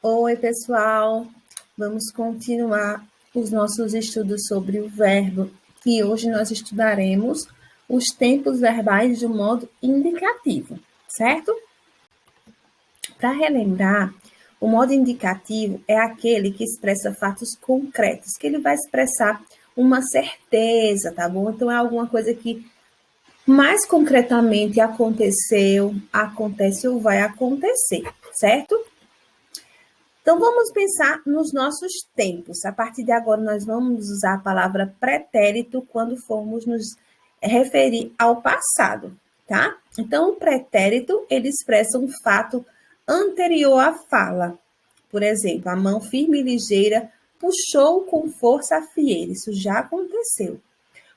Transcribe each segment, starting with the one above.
Oi, pessoal! Vamos continuar os nossos estudos sobre o verbo e hoje nós estudaremos os tempos verbais de um modo indicativo, certo? Para relembrar, o modo indicativo é aquele que expressa fatos concretos, que ele vai expressar uma certeza, tá bom? Então, é alguma coisa que mais concretamente aconteceu, acontece ou vai acontecer, certo? Então, vamos pensar nos nossos tempos. A partir de agora, nós vamos usar a palavra pretérito quando formos nos referir ao passado, tá? Então, o pretérito, ele expressa um fato anterior à fala. Por exemplo, a mão firme e ligeira puxou com força a fieira. Isso já aconteceu.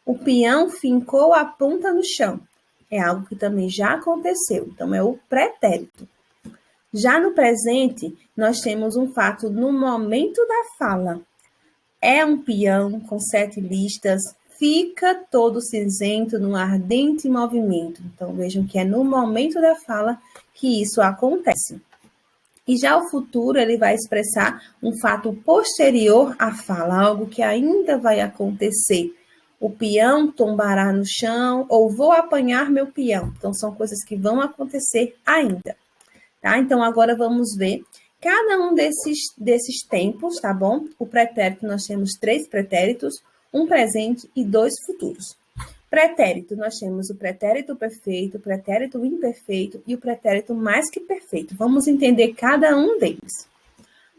O peão fincou a ponta no chão. É algo que também já aconteceu. Então, é o pretérito. Já no presente, nós temos um fato no momento da fala. É um peão com 7 listas, fica todo cinzento num ardente movimento. Então, vejam que é no momento da fala que isso acontece. E já o futuro, ele vai expressar um fato posterior à fala, algo que ainda vai acontecer. O peão tombará no chão ou vou apanhar meu peão. Então, são coisas que vão acontecer ainda. Tá? Então, agora vamos ver cada um desses tempos, tá bom? O pretérito, nós temos 3 pretéritos, um presente e 2 futuros. Pretérito, nós temos o pretérito perfeito, o pretérito imperfeito e o pretérito mais que perfeito. Vamos entender cada um deles.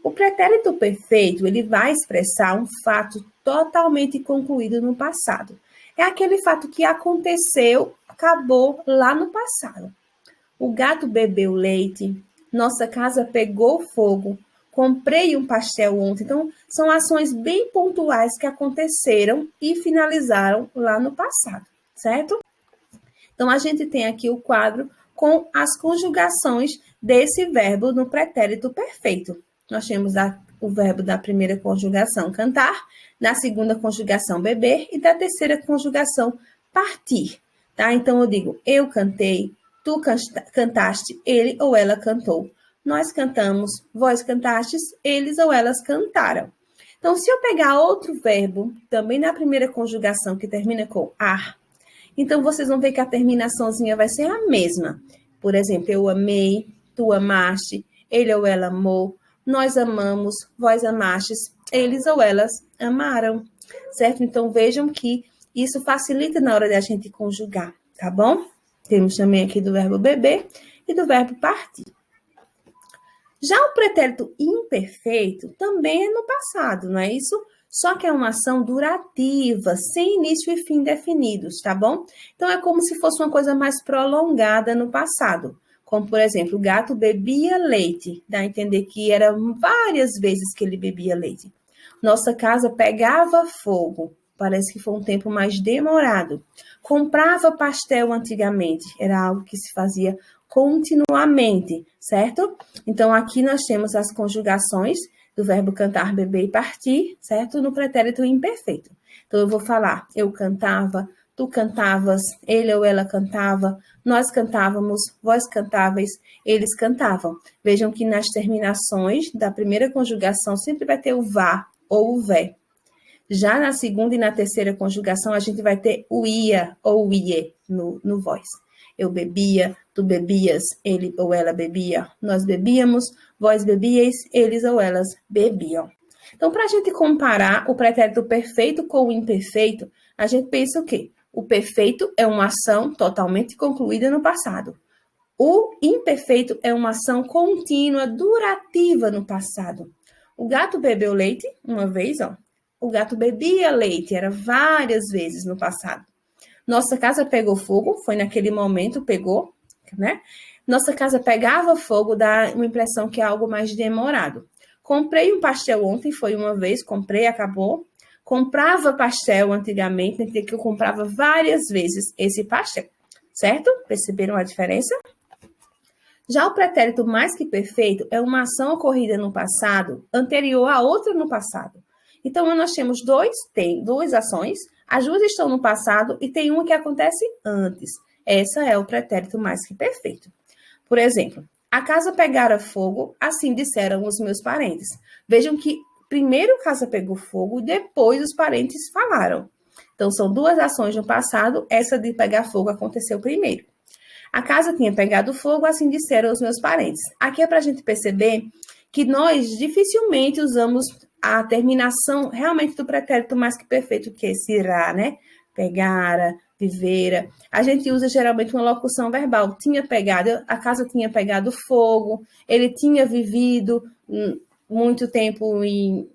O pretérito perfeito, ele vai expressar um fato totalmente concluído no passado. É aquele fato que aconteceu, acabou lá no passado. O gato bebeu leite, nossa casa pegou fogo, comprei um pastel ontem. Então, são ações bem pontuais que aconteceram e finalizaram lá no passado, certo? Então, a gente tem aqui o quadro com as conjugações desse verbo no pretérito perfeito. Nós temos o verbo da primeira conjugação, cantar, da segunda conjugação, beber, e da terceira conjugação, partir. Tá? Então, eu digo, eu cantei, tu cantaste, ele ou ela cantou. Nós cantamos, vós cantastes, eles ou elas cantaram. Então, se eu pegar outro verbo, também na primeira conjugação, que termina com ar, então vocês vão ver que a terminaçãozinha vai ser a mesma. Por exemplo, eu amei, tu amaste, ele ou ela amou, nós amamos, vós amastes, eles ou elas amaram. Certo? Então, vejam que isso facilita na hora da gente conjugar, tá bom? Temos também aqui do verbo beber e do verbo partir. Já o pretérito imperfeito também é no passado, não é isso? Só que é uma ação durativa, sem início e fim definidos, tá bom? Então, é como se fosse uma coisa mais prolongada no passado. Como, por exemplo, o gato bebia leite. Dá a entender que eram várias vezes que ele bebia leite. Nossa casa pegava fogo. Parece que foi um tempo mais demorado. Comprava pastel antigamente. Era algo que se fazia continuamente, certo? Então, aqui nós temos as conjugações do verbo cantar, beber e partir, certo? No pretérito imperfeito. Então, eu vou falar, eu cantava, tu cantavas, ele ou ela cantava, nós cantávamos, vós cantáveis, eles cantavam. Vejam que nas terminações da primeira conjugação sempre vai ter o vá ou o vé. Já na segunda e na terceira conjugação, a gente vai ter o ia ou o ie no vós. Eu bebia, tu bebias, ele ou ela bebia, nós bebíamos, vós bebíeis, eles ou elas bebiam. Então, para a gente comparar o pretérito perfeito com o imperfeito, a gente pensa o quê? O perfeito é uma ação totalmente concluída no passado. O imperfeito é uma ação contínua, durativa no passado. O gato bebeu leite uma vez, ó. O gato bebia leite, era várias vezes no passado. Nossa casa pegou fogo, foi naquele momento, pegou, né? Nossa casa pegava fogo, dá uma impressão que é algo mais demorado. Comprei um pastel ontem, foi uma vez, comprei, acabou. Comprava pastel antigamente, que eu comprava várias vezes esse pastel, certo? Perceberam a diferença? Já o pretérito mais que perfeito é uma ação ocorrida no passado, anterior a outra no passado. Então, nós temos duas ações, as duas estão no passado e tem uma que acontece antes. Essa é o pretérito mais que perfeito. Por exemplo, A casa pegara fogo, assim disseram os meus parentes. Vejam que primeiro a casa pegou fogo, depois os parentes falaram. Então, são duas ações no passado, essa de pegar fogo aconteceu primeiro. A casa tinha pegado fogo, assim disseram os meus parentes. Aqui é para a gente perceber que nós dificilmente usamos a terminação realmente do pretérito mais que perfeito, que é esse irá, né? Pegara, vivera. A gente usa geralmente uma locução verbal. Tinha pegado, a casa tinha pegado fogo, ele tinha vivido muito tempo em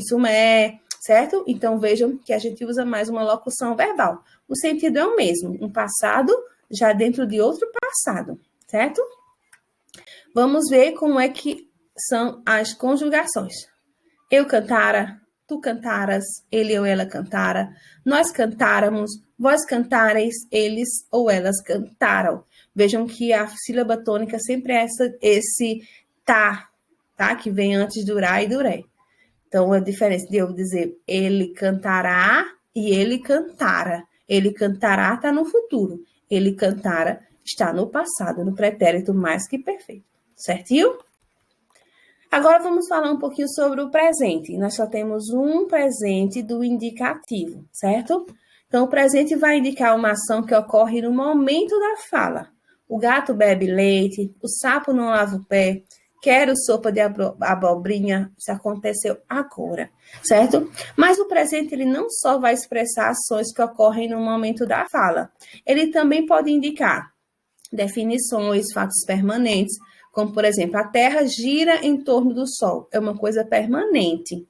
Sumé, certo? Então vejam que a gente usa mais uma locução verbal. O sentido é o mesmo, um passado já dentro de outro passado, certo? Vamos ver como é que são as conjugações. Eu cantara, tu cantaras, ele ou ela cantara, nós cantáramos, vós cantareis, eles ou elas cantaram. Vejam que a sílaba tônica sempre é esse tá, que vem antes do ra e do ré. Então, a diferença de eu dizer ele cantará e ele cantara. Ele cantará está no futuro. Ele cantara está no passado, no pretérito mais que perfeito. Certinho? Agora vamos falar um pouquinho sobre o presente. Nós só temos um presente do indicativo, certo? Então, o presente vai indicar uma ação que ocorre no momento da fala. O gato bebe leite, o sapo não lava o pé, quero sopa de abobrinha, isso aconteceu agora, certo? Mas o presente, ele não só vai expressar ações que ocorrem no momento da fala, ele também pode indicar definições, fatos permanentes, como, por exemplo, a Terra gira em torno do Sol, é uma coisa permanente.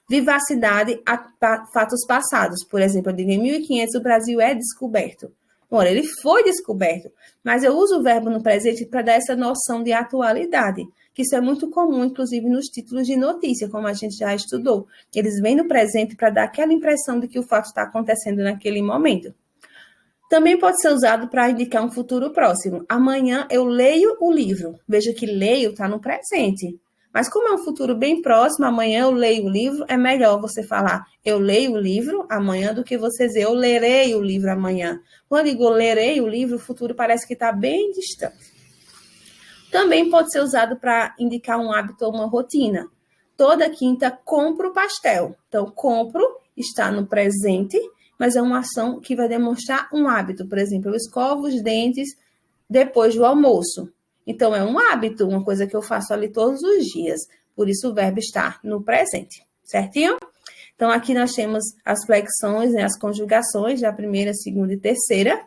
Vivacidade, fatos passados, por exemplo, eu digo em 1500 o Brasil é descoberto. Ora, ele foi descoberto, mas eu uso o verbo no presente para dar essa noção de atualidade, que isso é muito comum, inclusive, nos títulos de notícia, como a gente já estudou. Eles vêm no presente para dar aquela impressão de que o fato está acontecendo naquele momento. Também pode ser usado para indicar um futuro próximo. Amanhã eu leio o livro. Veja que leio está no presente. Mas como é um futuro bem próximo, amanhã eu leio o livro, é melhor você falar eu leio o livro amanhã do que você dizer eu lerei o livro amanhã. Quando eu digo lerei o livro, o futuro parece que está bem distante. Também pode ser usado para indicar um hábito ou uma rotina. Toda quinta compro pastel. Então, compro está no presente, mas é uma ação que vai demonstrar um hábito. Por exemplo, eu escovo os dentes depois do almoço. Então, é um hábito, uma coisa que eu faço ali todos os dias. Por isso, o verbo está no presente, certinho? Então, aqui nós temos as flexões, né, as conjugações, a primeira, segunda e terceira,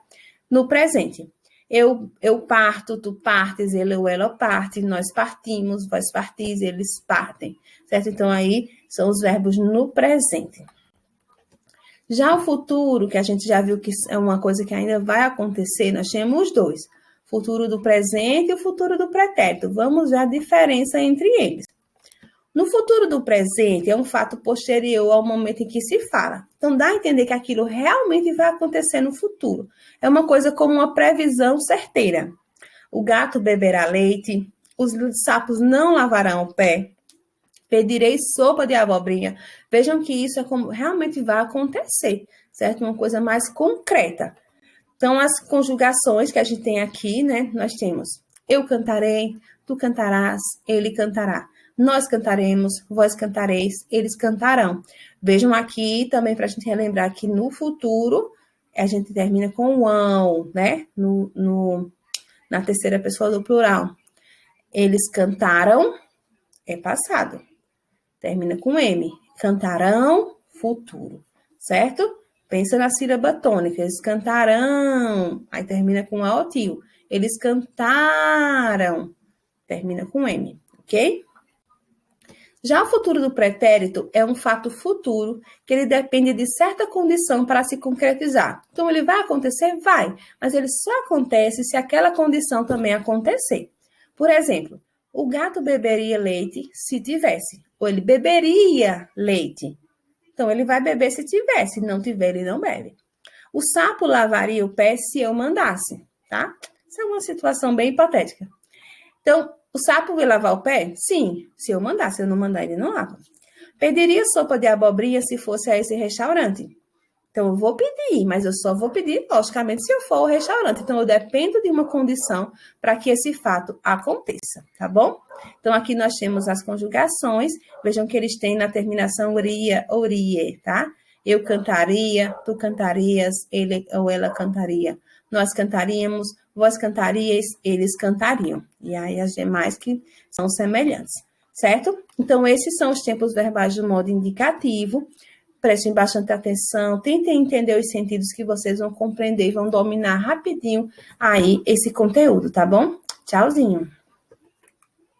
no presente. Eu parto, tu partes, ele ou ela parte, nós partimos, vós partis, eles partem, certo? Então, aí são os verbos no presente. Já o futuro, que a gente já viu que é uma coisa que ainda vai acontecer, nós temos dois. Futuro do presente e o futuro do pretérito. Vamos ver a diferença entre eles. No futuro do presente, é um fato posterior ao momento em que se fala. Então, dá a entender que aquilo realmente vai acontecer no futuro. É uma coisa como uma previsão certeira. O gato beberá leite, os sapos não lavarão o pé, pedirei sopa de abobrinha. Vejam que isso é como realmente vai acontecer, certo? Uma coisa mais concreta. Então, as conjugações que a gente tem aqui, né? Nós temos eu cantarei, tu cantarás, ele cantará. Nós cantaremos, vós cantareis, eles cantarão. Vejam aqui também para a gente relembrar que no futuro a gente termina com o ão, né? Na terceira pessoa do plural. Eles cantaram, é passado. Termina com M. Cantarão, futuro. Certo? Pensa na sílaba tônica. Eles cantarão. Aí termina com A ou tio. Eles cantaram. Termina com M. Ok? Já o futuro do pretérito é um fato futuro que ele depende de certa condição para se concretizar. Então, ele vai acontecer? Vai. Mas ele só acontece se aquela condição também acontecer. Por exemplo, o gato beberia leite se tivesse. Ou ele beberia leite. Então, ele vai beber se tiver. Se não tiver, ele não bebe. O sapo lavaria o pé se eu mandasse, tá? Isso é uma situação bem hipotética. Então, o sapo vai lavar o pé? Sim, se eu mandar. Se eu não mandar, ele não lava. Pediria sopa de abobrinha se fosse a esse restaurante? Então, eu vou pedir, mas eu só vou pedir, logicamente, se eu for ao restaurante. Então, eu dependo de uma condição para que esse fato aconteça, tá bom? Então, aqui nós temos as conjugações. Vejam que eles têm na terminação ria, orie, tá? Eu cantaria, tu cantarias, ele ou ela cantaria. Nós cantaríamos, vós cantarias, eles cantariam. E aí as demais que são semelhantes, certo? Então, esses são os tempos verbais do modo indicativo. Prestem bastante atenção, tentem entender os sentidos que vocês vão compreender e vão dominar rapidinho aí esse conteúdo, tá bom? Tchauzinho!